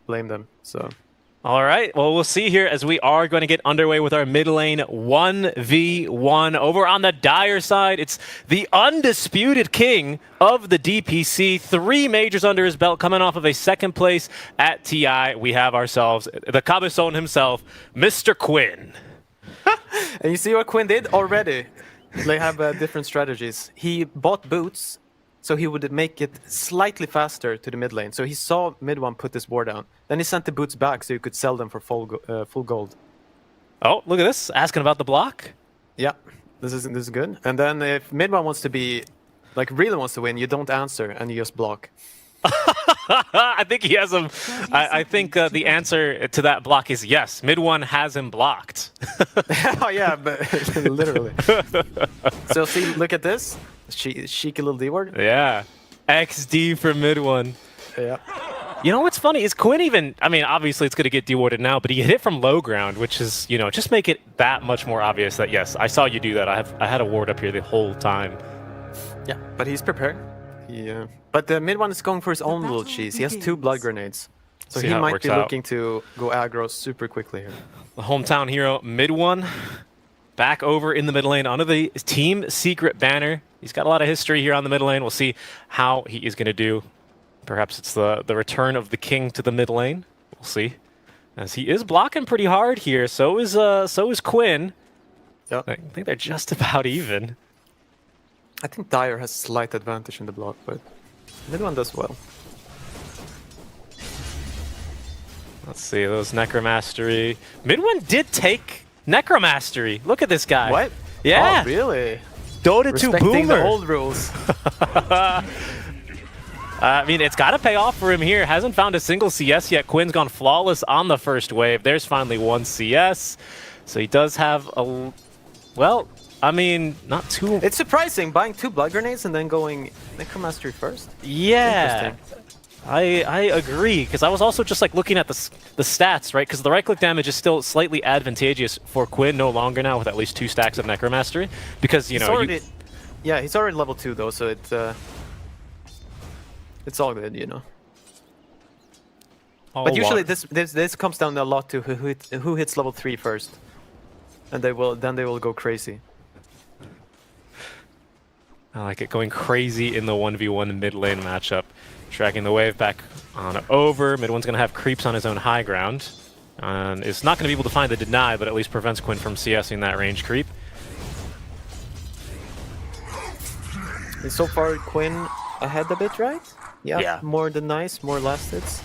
blame them. So. All right, well, we'll see here as we are going to get underway with our mid lane 1v1. Over on the Dire side, it's the undisputed king of the DPC. 3 majors under his belt, coming off of a 2nd place at TI. We have ourselves the Cabezon himself, Mr. Quinn. And you see what Quinn did already? They have different strategies. He bought boots, so he would make it slightly faster to the mid lane. So he saw mid one put this ward down. Then he sent the boots back so you could sell them for full gold. Oh, look at this. Asking about the block. Yeah, this is good. And then if mid one wants to be, like really wants to win, you don't answer and you just block. I think he has him. I think the answer to that block is yes. Mid one has him blocked. Oh yeah, but literally. So see, look at this. Cheeky little D word. Yeah. XD for mid one. Yeah. You know what's funny is Quinn even, I mean, obviously it's going to get dewarded now, but he hit it from low ground, which is, you know, just make it that much more obvious that, yes, I saw you do that. I had a ward up here the whole time. Yeah, but he's prepared. Yeah. But the mid one is going for his own little cheese. He has 2 blood grenades. So he might be looking to go aggro super quickly here. The hometown hero, mid one, back over in the mid lane under the Team Secret banner. He's got a lot of history here on the mid lane. We'll see how he is going to do. Perhaps it's the return of the king to the mid lane. We'll see. As he is blocking pretty hard here. So is Quinn. Yep. I think they're just about even. I think Dire has slight advantage in the block, but mid one does well. Let's see, those Necromastery. Mid one did take Necromastery. Look at this guy. What? Yeah. Oh, really? Dota 2 Respecting boomer. the old rules. I mean, it's got to pay off for him here. Hasn't found a single CS yet. Quinn's gone flawless on the first wave. There's finally 1 CS. So he does have a... Well, I mean, not too... It's surprising, buying 2 blood grenades and then going Necromastery first. Yeah. I agree, because I was also just like looking at the stats, right? Because the right-click damage is still slightly advantageous for Quinn no longer now with at least 2 stacks of Necromastery. Because, you know... Yeah, he's already level 2 though, so it's all good, you know. But usually this comes down a lot to who hits level 3 first, and they will go crazy. I like it, going crazy in the 1v1 mid lane matchup. Dragging the wave back on over. Mid one's going to have creeps on his own high ground, and is not going to be able to find the deny, but at least prevents Quinn from CSing that range creep. And so far, Quinn ahead a bit, right? Yeah. More denies, more last hits.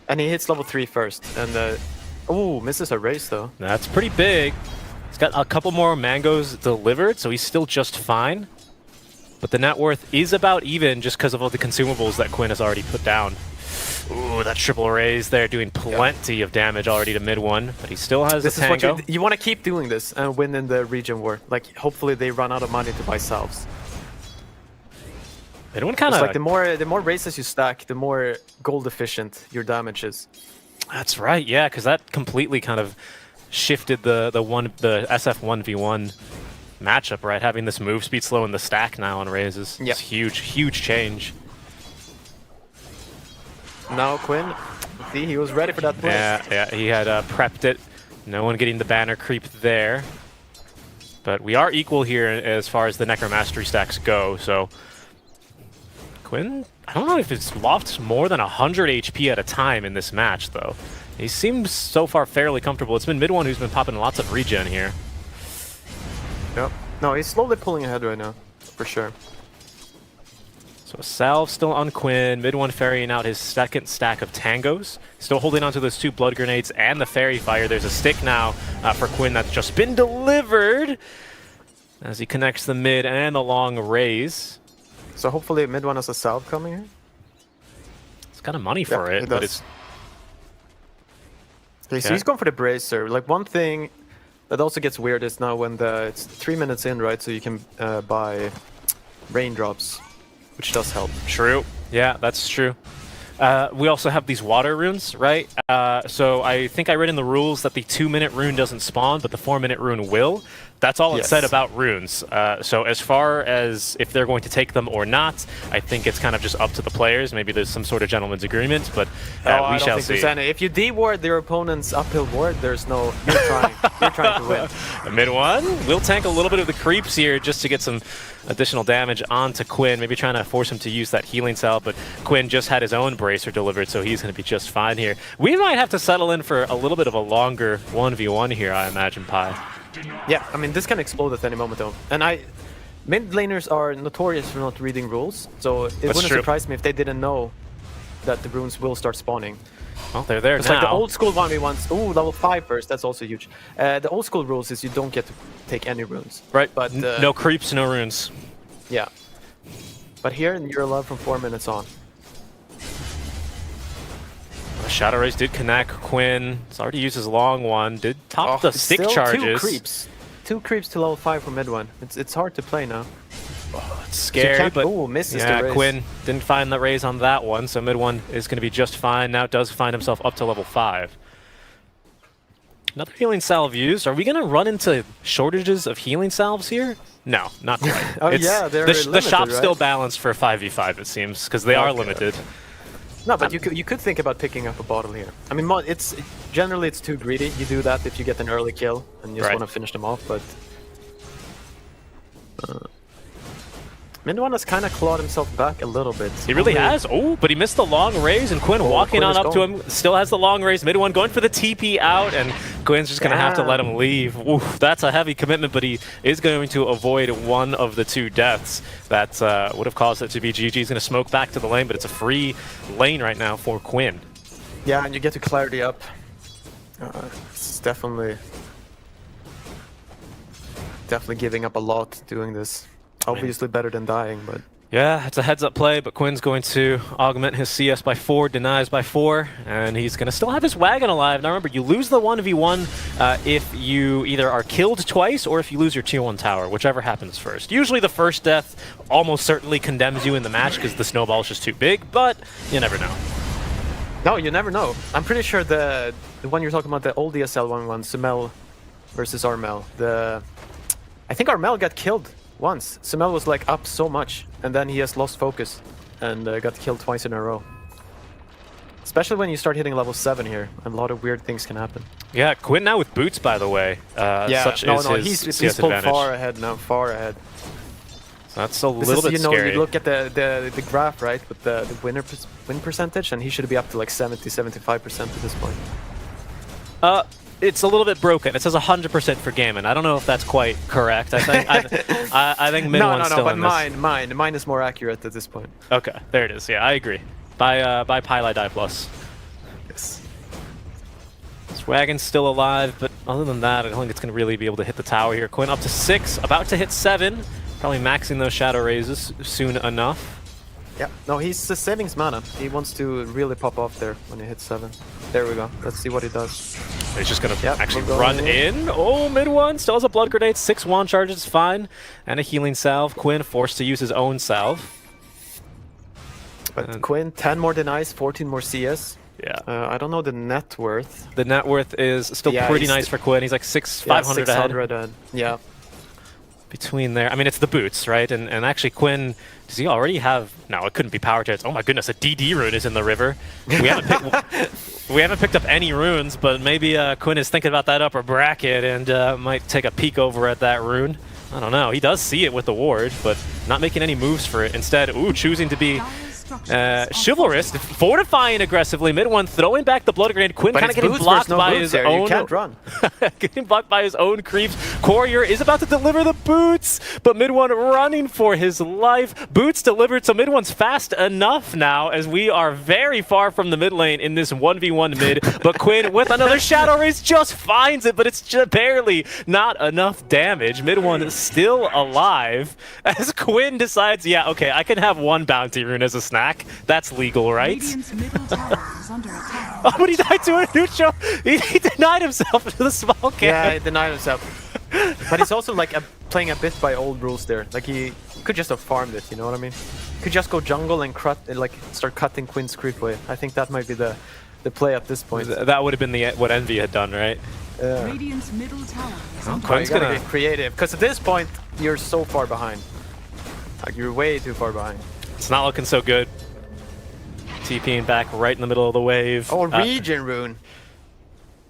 And he hits level 3 first. And, oh, misses a race, though. That's pretty big. He's got a couple more mangoes delivered, so he's still just fine. But the net worth is about even just because of all the consumables that Quinn has already put down. Ooh, that triple raise there doing plenty of damage already to mid one, but he still has a tango. What you want to keep doing this and win in the region war. Like, hopefully they run out of money to buy salves. Like the more races you stack, the more gold efficient your damage is. That's right, yeah, because that completely kind of shifted the SF 1v1 matchup, right? Having this move speed slow in the stack now on raises. It's huge change. Now Quinn, see, he was ready for that push. Yeah, he had prepped it. No one getting the banner creep there. But we are equal here as far as the Necromastery stacks go, so... Quinn, I don't know if it's lost more than 100 HP at a time in this match, though. He seems so far fairly comfortable. It's been mid one who's been popping lots of regen here. Yep. No, he's slowly pulling ahead right now, for sure. So salve still on Quinn, mid one ferrying out his 2nd stack of tangos. Still holding onto those 2 blood grenades and the fairy fire. There's a stick now for Quinn that's just been delivered as he connects the mid and the long raise. So hopefully mid one has a salve coming here. It's kind of money for it, but it's... Okay, so he's going for the bracer. Like, one thing that also gets weird is now when it's 3 minutes in, right? So you can buy raindrops, which does help. True. Yeah, that's true. We also have these water runes, right? So I think I read in the rules that the 2-minute rune doesn't spawn, but the 4-minute rune will. That's all it Yes. said about runes. So as far as if they're going to take them or not, I think it's kind of just up to the players. Maybe there's some sort of gentleman's agreement, but Oh, I we don't shall think see. there's any. If you de-ward their opponent's uphill ward, there's no. You're trying. You're trying to win. Mid one, we'll tank a little bit of the creeps here just to get some additional damage onto Quinn. Maybe trying to force him to use that healing cell, but Quinn just had his own bracer delivered, so he's going to be just fine here. We might have to settle in for a little bit of a longer 1v1 here, I imagine, Pi. Yeah, I mean, this can explode at any moment, though. And mid laners are notorious for not reading rules, so it wouldn't true. surprise me if they didn't know that the runes will start spawning. Well, they're there It's now. like the old school 1v1s. Ooh, level 5 first. That's also huge. The old school rules is you don't get to take any runes. Right, But no creeps, no runes. Yeah. But here, you're allowed from 4 minutes on. Shadow Rays did connect. Quinn has already used his long one. Did top the it's stick still charges. 2 creeps. 2 creeps to level 5 for mid one. It's hard to play now. It's scary, but misses yeah, the raise. Quinn didn't find the raise on that one, so mid one is going to be just fine. Now does find himself up to level 5. Another healing salve used. Are we going to run into shortages of healing salves here? No, not quite. Oh, yeah, they're the limited, shop's right? still balanced for 5v5, it seems, because they are Okay, limited. No, but you could think about picking up a bottle here. I mean, generally it's too greedy. You do that if you get an early kill and you just Right. want to finish them off. But mid one has kind of clawed himself back a little bit. He really has. Oh, but he missed the long raise, and Quinn walking Quinn on is up to going. him. Still has the long raise. Mid one going for the TP out, and Quinn's just going to have to let him leave. Oof, that's a heavy commitment, but he is going to avoid one of the 2 deaths that would have caused it to be GG. He's going to smoke back to the lane, but it's a free lane right now for Quinn. Yeah, and you get to clarity up. It's definitely giving up a lot doing this. Obviously better than dying, but Yeah, it's a heads-up play, but Quinn's going to augment his CS by 4, denies by 4, and he's going to still have his wagon alive. Now remember, you lose the 1v1 if you either are killed twice or if you lose your tier 1 tower, whichever happens first. Usually the first death almost certainly condemns you in the match because the snowball is just too big, but you never know. no, you never know. I'm pretty sure the one you're talking about, the old ESL 1v1, Sumel versus Armel. I think Armel got killed once. Sumel was like up so much, and then he has lost focus and got killed twice in a row. Especially when you start hitting level 7 here, a lot of weird things can happen. Yeah, Quinn now with boots, by the way. Such is his he's CS pulled advantage. far ahead now, far ahead. So that's a This little is, bit you know, scary. you look at the graph, right, with the win percentage, and he should be up to like 70-75% at this point. It's a little bit broken. It says 100% for Gammon. I don't know if that's quite correct. I think I think mid one's still but in this. mine is more accurate at this point. Okay, there it is. Yeah, I agree. By pieliedie plus. Yes. Wagon's still alive, but other than that, I don't think it's going to really be able to hit the tower here. Quinn up to 6, about to hit 7. Probably maxing those shadow raises soon enough. Yeah. No, he's saving his mana. He wants to really pop off there when he hits 7. There we go. Let's see what he does. He's just going to actually we'll go run in. Oh, mid one still has a blood grenade. 6 wand charges, fine. And a healing salve. Quinn forced to use his own salve. But Quinn, 10 more denies, 14 more CS. Yeah. I don't know the net worth. The net worth is still pretty he's nice for Quinn. He's like 500 ahead. 600 yeah. Between there, I mean, it's the boots, right? And actually, Quinn, does he already have? No, it couldn't be power charges. Oh my goodness, a DD rune is in the river. We haven't picked up any runes, but maybe Quinn is thinking about that upper bracket and might take a peek over at that rune. I don't know. He does see it with the ward, but not making any moves for it. Instead, choosing to be chivalrous, fortifying aggressively. Mid one, throwing back the blood grenade. Quinn kind of getting blocked by his own. You can't run. Getting blocked by his own creeps. Courier is about to deliver the boots, but mid one running for his life. Boots delivered, so mid one's fast enough now as we are very far from the mid lane in this 1v1 mid. But Quinn with another shadow raise just finds it, but it's just barely not enough damage. Mid one is still alive as Quinn decides, yeah, okay, I can have one bounty rune as a snack. That's legal, right? Oh, but he died to a neutral. He denied himself to the small camp. Yeah, he denied himself. But he's also like playing a bit by old rules there. Like he could just have farmed it, you know what I mean? Could just go jungle and start cutting Quinn's creep wave. I think that might be the the play at this point. That would have been what Envy had done, right? Radiant's middle tower is under Quinn's You gotta gonna. get creative, because at this point you're so far behind. Like you're way too far behind. It's not looking so good. TPing back right in the middle of the wave. Oh, region rune.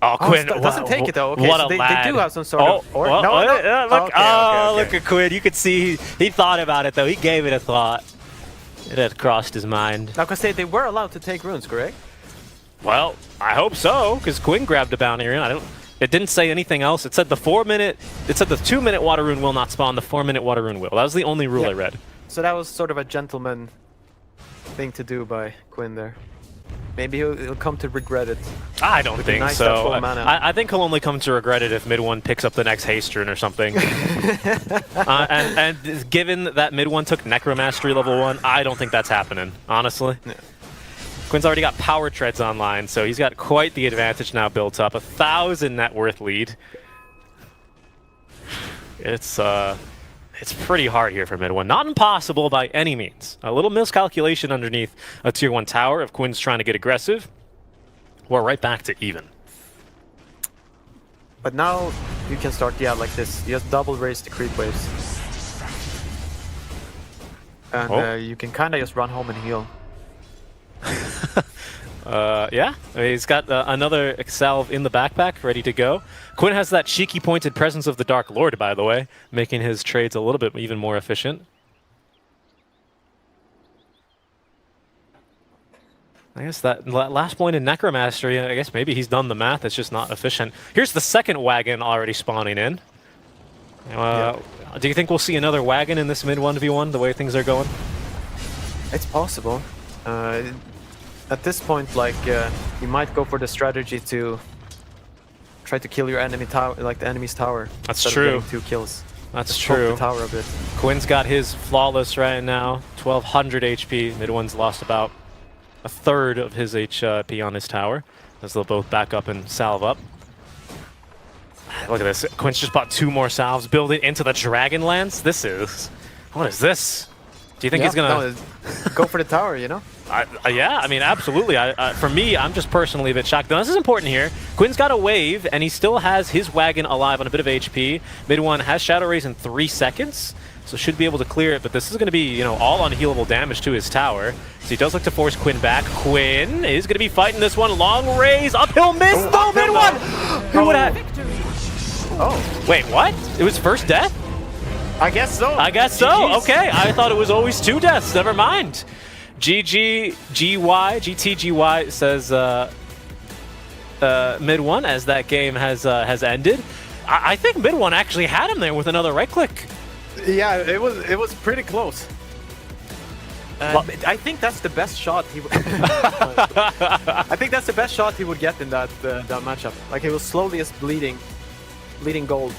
Oh, Quinn doesn't take it though. Okay, what so a they lad. do have some sort of. Or, well, no, no. Look, Okay. look at Quinn. You could see he thought about it though. He gave it a thought. It had crossed his mind. Now, because they were allowed to take runes, correct? Well, I hope so, because Quinn grabbed a bounty rune. I don't. It didn't say anything else. It said the 4-minute. It said the 2-minute water rune will not spawn. The 4-minute water rune will. That was the only rule I read. So that was sort of a gentleman thing to do by Quinn there. Maybe he'll come to regret it. I don't think nice so. full mana. I think he'll only come to regret it if mid one picks up the next haste rune or something. and given that mid one took Necromastery level 1, I don't think that's happening, honestly. Yeah. Quinn's already got power treads online, so he's got quite the advantage now built up. 1,000 net worth lead. It's pretty hard here for mid one. Not impossible by any means. A little miscalculation underneath a tier 1 tower if Quinn's trying to get aggressive. We're right back to even. But now you can start, like this. You just double raise the creep waves. And you can kind of just run home and heal. Yeah, he's got another salve in the backpack ready to go. Quinn has that cheeky pointed presence of the Dark Lord, by the way, making his trades a little bit even more efficient. I guess that last point in Necromastery, I guess maybe he's done the math, it's just not efficient. Here's the second wagon already spawning in. Do you think we'll see another wagon in this mid 1v1, the way things are going? It's possible. At this point, like, you might go for the strategy to try to kill your enemy tower, like the enemy's tower. That's instead true. of getting 2 kills. That's Just poke true. the tower a bit. Quinn's got his flawless right now, 1,200 HP. Mid one's lost about a third of his HP on his tower, as they'll both back up and salve up. Look at this. Quinn's just bought 2 more salves, building into the Dragonlance. What is this? Do you think he's gonna go for the tower? You know? Yeah, I mean, absolutely. For me, I'm just personally a bit shocked. Now, this is important here. Quinn's got a wave, and he still has his wagon alive on a bit of HP. Mid one has Shadow Raise in 3 seconds, so should be able to clear it. But this is going to be, all unhealable damage to his tower. So he does look to force Quinn back. Quinn is going to be fighting this one. Long raise, uphill miss. No, mid one. Who would have? Oh, wait, what? It was first death? I guess so. I guess so. GG's. Okay, I thought it was always 2 deaths. Never mind. GTGY says mid one as that game has ended. I think mid one actually had him there with another right click. Yeah, it was pretty close. I think that's the best shot he. I think that's the best shot he would get in that matchup. Like he was slowly just bleeding gold.